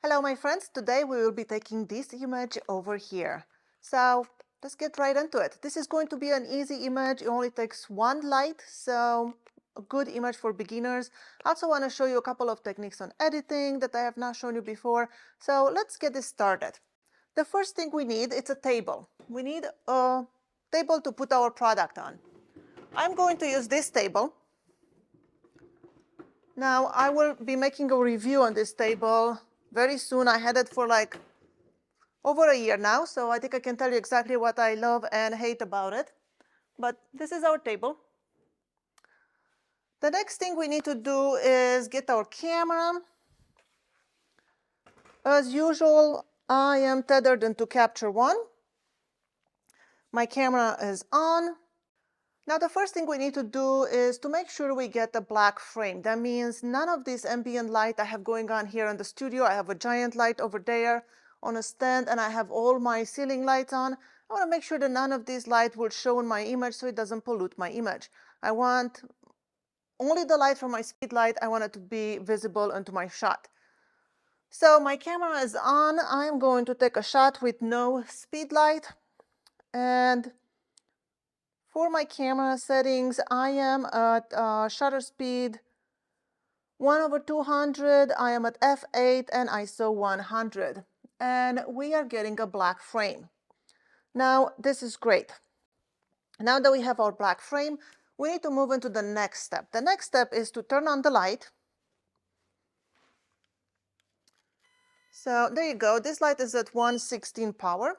Hello my friends, today we will be taking this image over here. So let's get right into it. This is going to be an easy image. It only takes one light, so a good image for beginners. I also want to show you a couple of techniques on editing that I have not shown you before. So let's get this started. The first thing we need is a table. We need a table to put our product on. I'm going to use this table. Now I will be making a review on this table very soon. I had it for like over a year now, so I think I can tell you exactly what I love and hate about it. But this is our table. The next thing we need to do is get our camera. As usual, I am tethered into Capture One. My camera is on. Now the first thing we need to do is to make sure we get a black frame. That means none of this ambient light I have going on here in the studio. I have a giant light over there on a stand and I have all my ceiling lights on. I want to make sure that none of this light will show in my image so it doesn't pollute my image. I want only the light from my speed light. I want it to be visible into my shot. So my camera is on. I'm going to take a shot with no speed light, and for my camera settings, I am at shutter speed 1/200, I am at f8 and ISO 100. And we are getting a black frame. Now, this is great. Now that we have our black frame, we need to move into the next step. The next step is to turn on the light. So there you go. This light is at 116 power.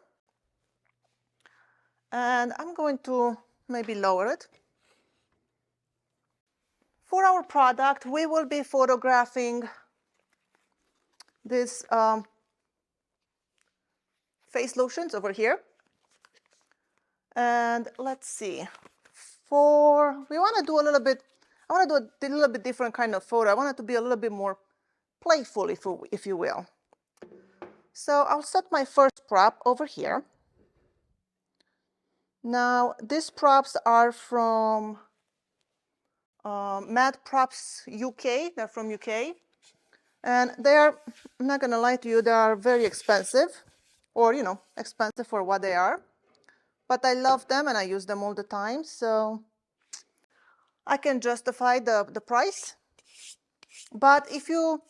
And I'm going to maybe lower it. For our product, we will be photographing this face lotions over here. And let's see, we want to do a little bit, I want to do a little bit different kind of photo. I want it to be a little bit more playful, if you will. So I'll set my first prop over here. Now, these props are from Mad Props UK. They're from UK. And they are, I'm not going to lie to you, they are very expensive, or, expensive for what they are. But I love them and I use them all the time, so I can justify the price. But if you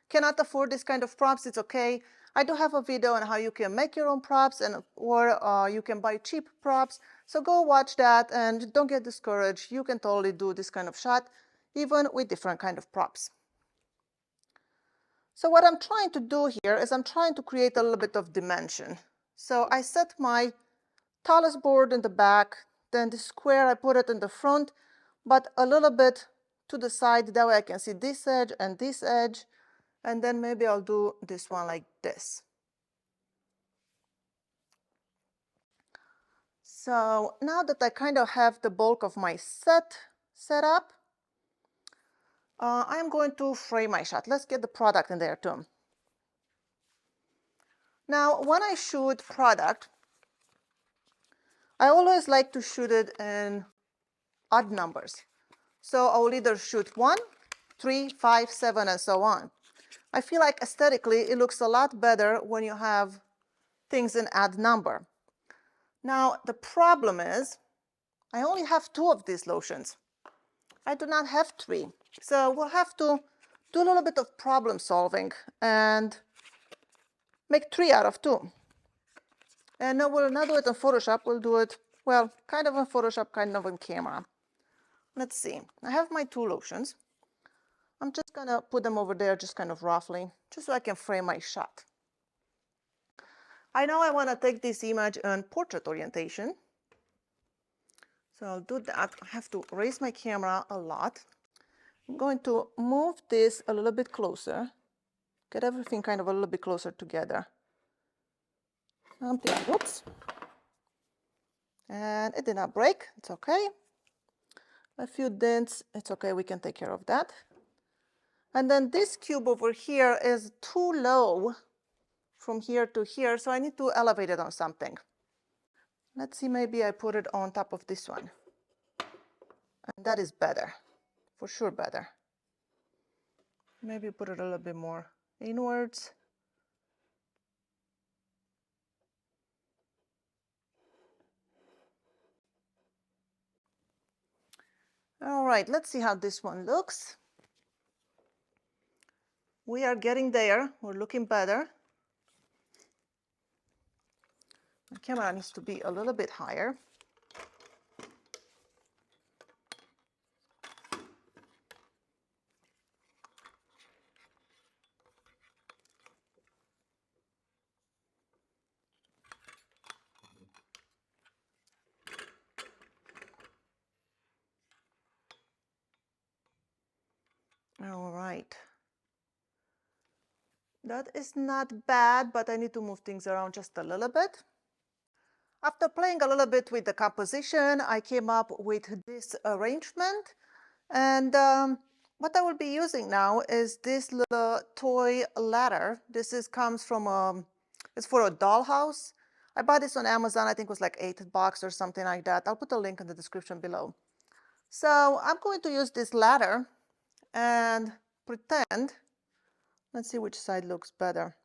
cannot afford this kind of props, it's okay. I do have a video on how you can make your own props, or you can buy cheap props. So go watch that and don't get discouraged. You can totally do this kind of shot, even with different kind of props. So what I'm trying to do here is I'm trying to create a little bit of dimension. So I set my tallest board in the back, then the square, I put it in the front, but a little bit to the side. That way I can see this edge and this edge. And then maybe I'll do this one like this. So now that I kind of have the bulk of my set up, I'm going to frame my shot. Let's get the product in there too. Now, when I shoot product, I always like to shoot it in odd numbers. So I'll either shoot 1, 3, 5, 7, and so on. I feel like aesthetically it looks a lot better when you have things in odd number. Now, the problem is I only have 2 of these lotions. I do not have 3. So we'll have to do a little bit of problem solving and make 3 out of 2. And no, we'll not do it in Photoshop. We'll do it, well, kind of in Photoshop, kind of in camera. Let's see. I have my 2 lotions. I'm just going to put them over there just kind of roughly, just so I can frame my shot. I know I want to take this image in portrait orientation. So I'll do that. I have to raise my camera a lot. I'm going to move this a little bit closer, get everything kind of a little bit closer together. Whoops. And it did not break. It's okay. A few dents. It's okay. We can take care of that. And then this cube over here is too low from here to here, so I need to elevate it on something. Let's see, maybe I put it on top of this one. And that is better, for sure better. Maybe put it a little bit more inwards. All right, let's see how this one looks. We are getting there. We're looking better. My camera needs to be a little bit higher. All right. That is not bad, but I need to move things around just a little bit. After playing a little bit with the composition, I came up with this arrangement. And what I will be using now is this little toy ladder. This comes from, it's for a dollhouse. I bought this on Amazon. I think it was like $8 or something like that. I'll put a link in the description below. So I'm going to use this ladder and pretend, let's see which side looks better.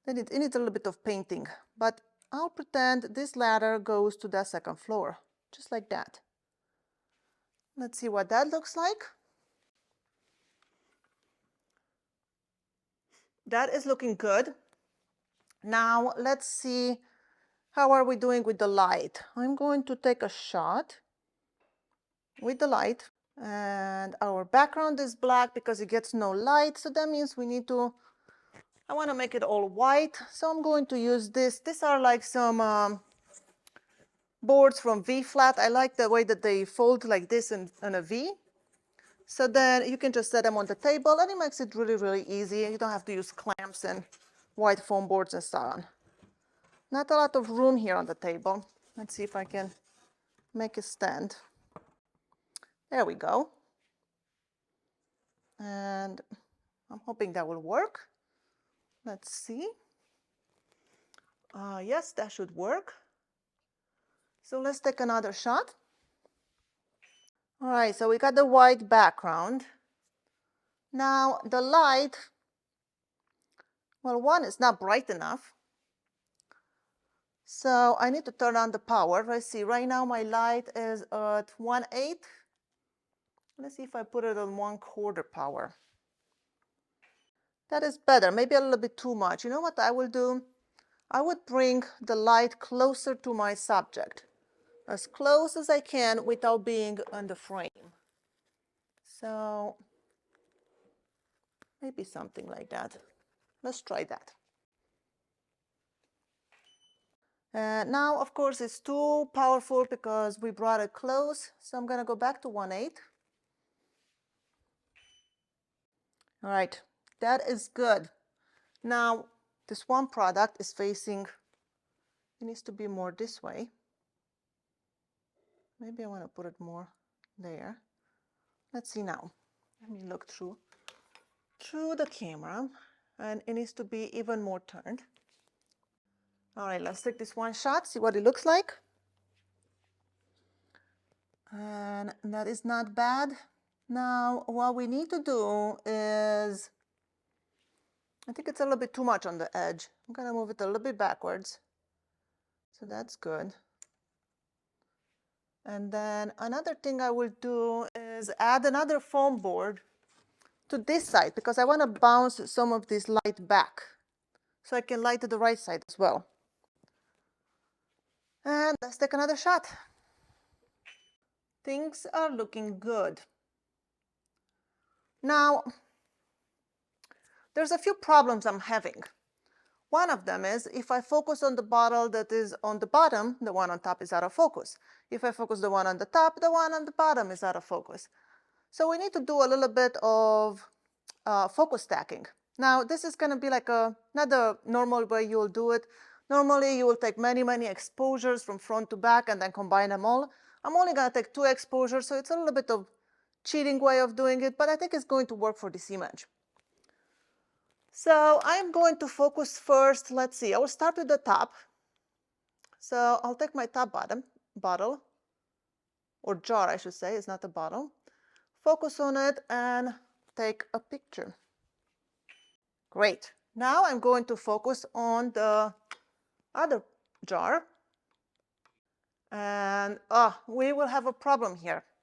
It needs a little bit of painting, but I'll pretend this ladder goes to the second floor, just like that. Let's see what that looks like. That is looking good. Now let's see how are we doing with the light. I'm going to take a shot with the light, and our background is black because it gets no light, so that means we need to, I want to make it all white, so I'm going to use this. These are like some boards from V-Flat. I like the way that they fold like this in a V. So then you can just set them on the table, and it makes it really, really easy. You don't have to use clamps and white foam boards and so on. Not a lot of room here on the table. Let's see if I can make it stand. There we go. And I'm hoping that will work. Let's see. Yes, that should work. So let's take another shot. All right, so we got the white background. Now the light, well, one is not bright enough. So I need to turn on the power. Let's see, right now my light is at 1/8. Let's see if I put it on 1/4 power. That is better, maybe a little bit too much. You know what I will do? I would bring the light closer to my subject, as close as I can without being on the frame. So maybe something like that. Let's try that. Now, of course, it's too powerful because we brought it close. So I'm going to go back to 1/8. All right, that is good. Now, this one product is facing, it needs to be more this way. Maybe I want to put it more there. Let's see now. Let me look through the camera, and it needs to be even more turned. All right, let's take this one shot, see what it looks like. And that is not bad. Now, what we need to do is, I think it's a little bit too much on the edge. I'm going to move it a little bit backwards. So that's good. And then another thing I will do is add another foam board to this side because I want to bounce some of this light back so I can light to the right side as well. And let's take another shot. Things are looking good. Now, there's a few problems I'm having. One of them is if I focus on the bottle that is on the bottom, the one on top is out of focus. If I focus the one on the top, the one on the bottom is out of focus. So we need to do a little bit of focus stacking. Now, this is going to be like not the normal way you'll do it. Normally, you will take many, many exposures from front to back and then combine them all. I'm only going to take 2 exposures, so it's a little bit of cheating way of doing it, but I think it's going to work for this image. So I'm going to focus first. Let's see, I will start with the top. So I'll take my top bottle, or jar, I should say, it's not a bottle. Focus on it and take a picture. Great. Now I'm going to focus on the other jar. And we will have a problem here.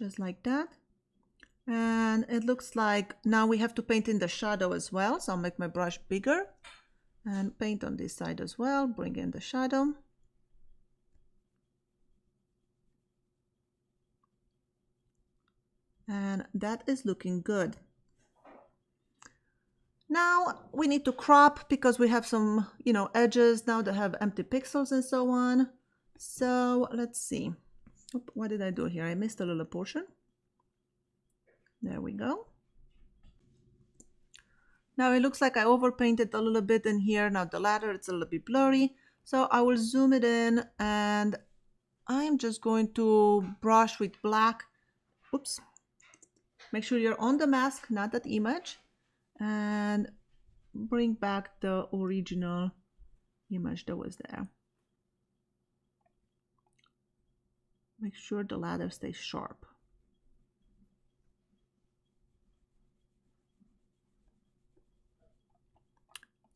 just like that. And it looks like now we have to paint in the shadow as well. So I'll make my brush bigger and paint on this side as well. Bring in the shadow. And that is looking good. Now we need to crop because we have some, edges now that have empty pixels and so on. So let's see. Oop, what did I do here? I missed a little portion. There we go. Now it looks like I overpainted a little bit in here. Now the ladder, it's a little bit blurry. So I will zoom it in and I'm just going to brush with black. Oops. Make sure you're on the mask, not that image. And bring back the original image that was there. Make sure the ladder stays sharp.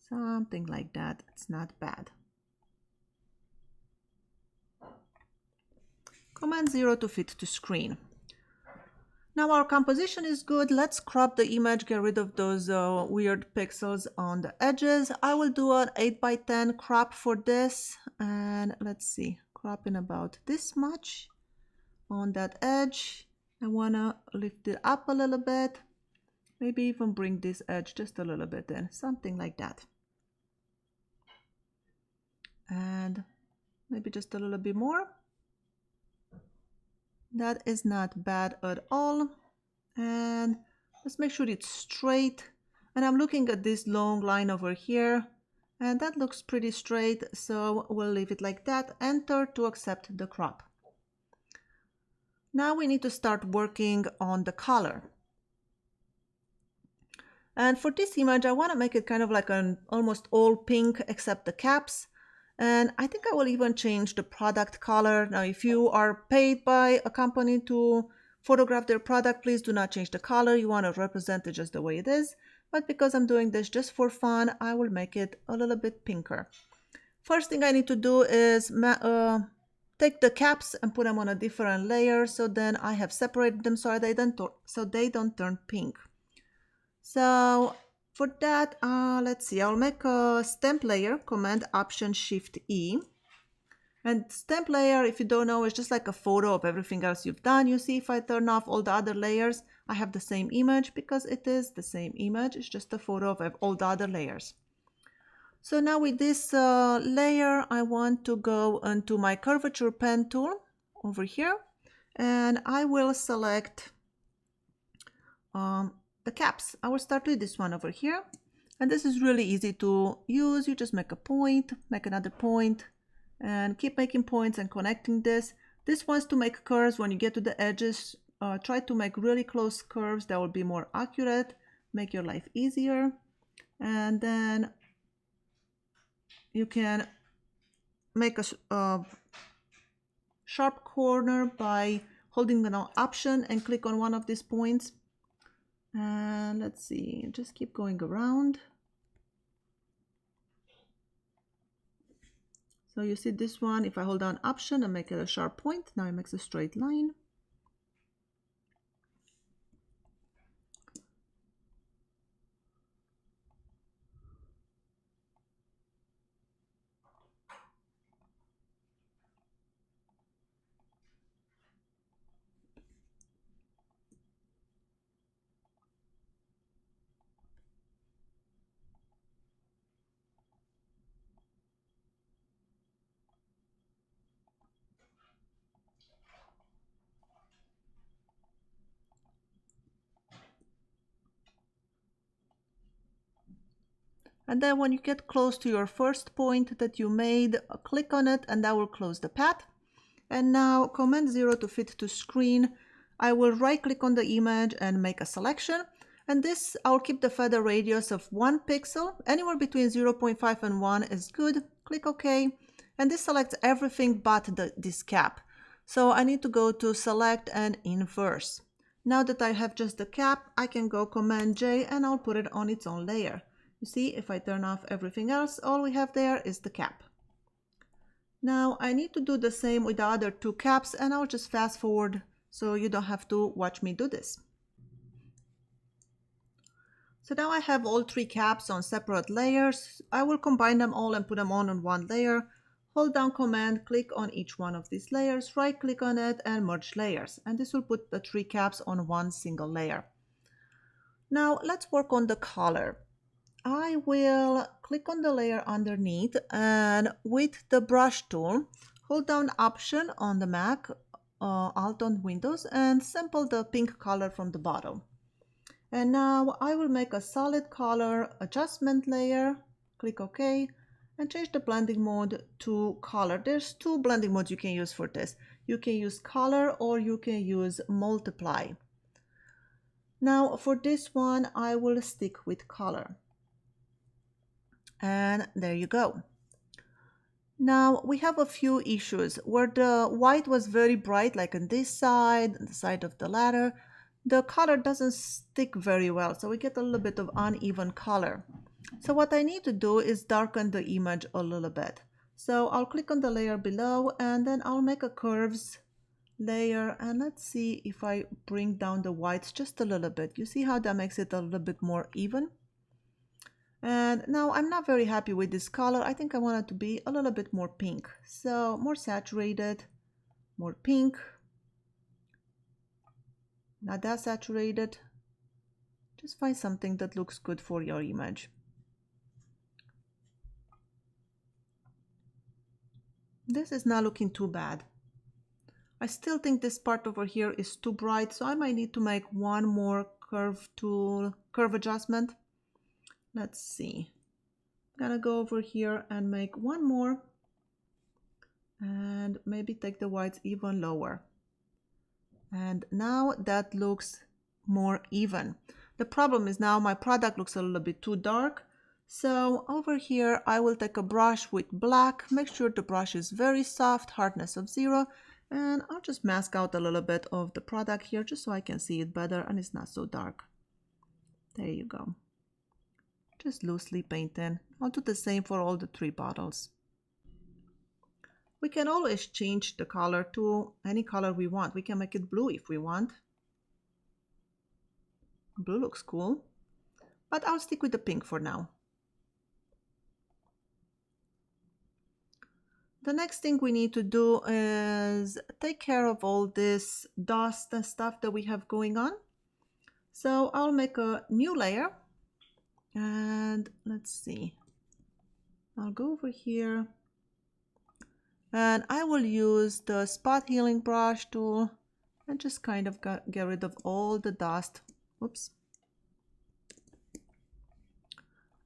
Something like that. It's not bad. Command 0 to fit to screen. Now our composition is good. Let's crop the image, get rid of those weird pixels on the edges. I will do an 8x10 crop for this. And let's see, crop in about this much on that edge. I want to lift it up a little bit. Maybe even bring this edge just a little bit in, something like that. And maybe just a little bit more. That is not bad at all. And let's make sure it's straight. And I'm looking at this long line over here. And that looks pretty straight. So we'll leave it like that. Enter to accept the crop. Now we need to start working on the color. And for this image, I want to make it kind of like an almost all pink except the caps. And I think I will even change the product color. Now, if you are paid by a company to photograph their product, please do not change the color. You want to represent it just the way it is. But because I'm doing this just for fun, I will make it a little bit pinker. First thing I need to do is take the caps and put them on a different layer. So then I have separated them so they don't turn pink. So for that, let's see, I'll make a stamp layer, Command Option Shift E. And stamp layer, if you don't know, is just like a photo of everything else you've done. You see, if I turn off all the other layers, I have the same image because it is the same image. It's just a photo of all the other layers. So now with this layer, I want to go into my curvature pen tool over here. And I will select the caps. I will start with this one over here. And this is really easy to use. You just make a point, make another point, and keep making points and connecting this. This wants to make curves when you get to the edges. Try to make really close curves that will be more accurate, make your life easier. And then you can make a sharp corner by holding an Option and click on one of these points. And let's see, just keep going around. So you see this one, if I hold down Option and make it a sharp point, now it makes a straight line. And then when you get close to your first point that you made, click on it and that will close the path. And now Command 0 to fit to screen. I will right click on the image and make a selection. And this, I'll keep the feather radius of 1 pixel. Anywhere between 0.5 and 1 is good. Click OK. And this selects everything but this cap. So I need to go to Select and Inverse. Now that I have just the cap, I can go Command J and I'll put it on its own layer. You see, if I turn off everything else, all we have there is the cap. Now I need to do the same with the other 2 caps and I'll just fast forward so you don't have to watch me do this. So now I have all three caps on separate layers. I will combine them all and put them on one layer. Hold down Command, click on each one of these layers, right click on it and merge layers. And this will put the three caps on one single layer. Now let's work on the color. I will click on the layer underneath and with the brush tool, hold down Option on the Mac, Alt on Windows, and sample the pink color from the bottom. And now I will make a solid color adjustment layer, click OK, and change the blending mode to color. There's two blending modes you can use for this. You can use color or you can use multiply. Now for this one, I will stick with color. And there you go. Now we have a few issues where the white was very bright, like on this side, on the side of the ladder. The color doesn't stick very well, so we get a little bit of uneven color. So what I need to do is darken the image a little bit. So I'll click on the layer below and then I'll make a curves layer, and let's see if I bring down the whites just a little bit. You see how that makes it a little bit more even? And now I'm not very happy with this color. I think I want it to be a little bit more pink. So more saturated, more pink. Not that saturated. Just find something that looks good for your image. This is not looking too bad. I still think this part over here is too bright, so I might need to make one more curve adjustment. Let's see. I'm gonna go over here and make one more and maybe take the whites even lower. And now that looks more even. The problem is now my product looks a little bit too dark. So over here, I will take a brush with black, make sure the brush is very soft, hardness of 0, and I'll just mask out a little bit of the product here just so I can see it better and it's not so dark. There you go. Just loosely paint in. I'll do the same for all the three bottles. We can always change the color to any color we want. We can make it blue if we want. Blue looks cool, but I'll stick with the pink for now. The next thing we need to do is take care of all this dust and stuff that we have going on. So I'll make a new layer and let's see. I'll go over here and I will use the spot healing brush tool and just kind of get rid of all the dust. Oops.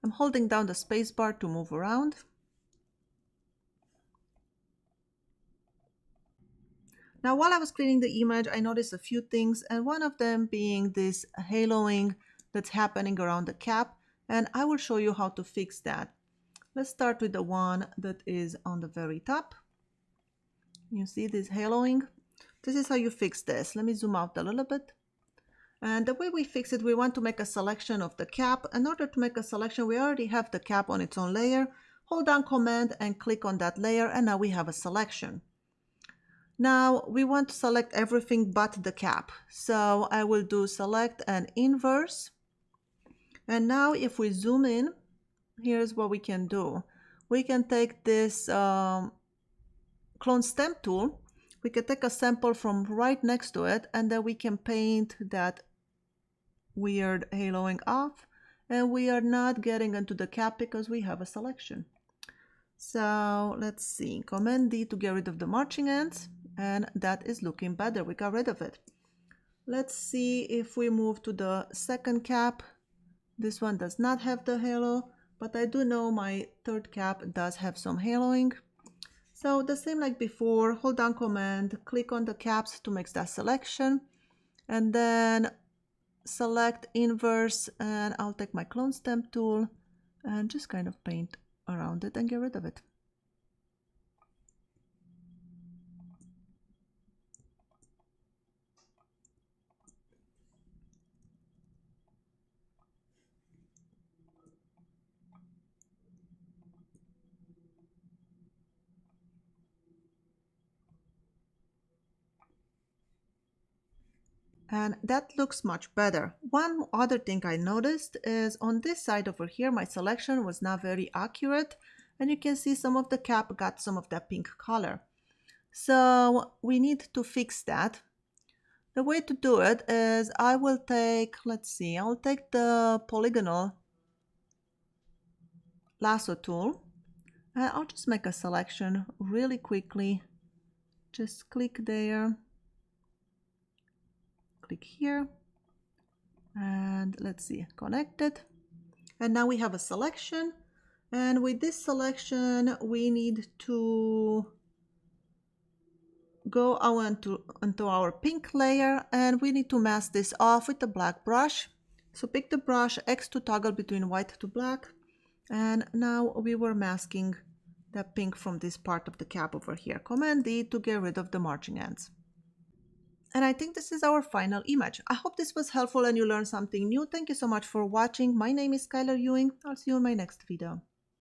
I'm holding down the space bar to move around. Now, while I was cleaning the image, I noticed a few things, and one of them being this haloing that's happening around the cap, and I will show you how to fix that. Let's start with the one that is on the very top. You see this haloing? This is how you fix this. Let me zoom out a little bit. And the way we fix it, we want to make a selection of the cap. In order to make a selection, we already have the cap on its own layer. Hold down Command and click on that layer, and now we have a selection. Now we want to select everything but the cap. So I will do select and inverse. And now if we zoom in, here's what we can do. We can take this clone stamp tool. We can take a sample from right next to it, and then we can paint that weird haloing off. And we are not getting into the cap because we have a selection. So let's see, Command D to get rid of the marching ants. And that is looking better. We got rid of it. Let's see if we move to the second cap. This one does not have the halo, but I do know my third cap does have some haloing. So the same like before, hold down Command, click on the caps to make that selection, and then select inverse, and I'll take my clone stamp tool and just kind of paint around it and get rid of it. And that looks much better. One other thing I noticed is on this side over here, my selection was not very accurate. And you can see some of the cap got some of that pink color. So we need to fix that. The way to do it is I will take, let's see, I'll take the polygonal lasso tool and I'll just make a selection really quickly. Just click there, click here, and let's see, connect it. And now we have a selection. And with this selection, we need to go onto our pink layer, and we need to mask this off with the black brush. So pick the brush X to toggle between white to black. And now we were masking the pink from this part of the cap over here. Command D to get rid of the marching ants. And I think this is our final image. I hope this was helpful and you learned something new. Thank you so much for watching. My name is Skyler Ewing. I'll see you in my next video.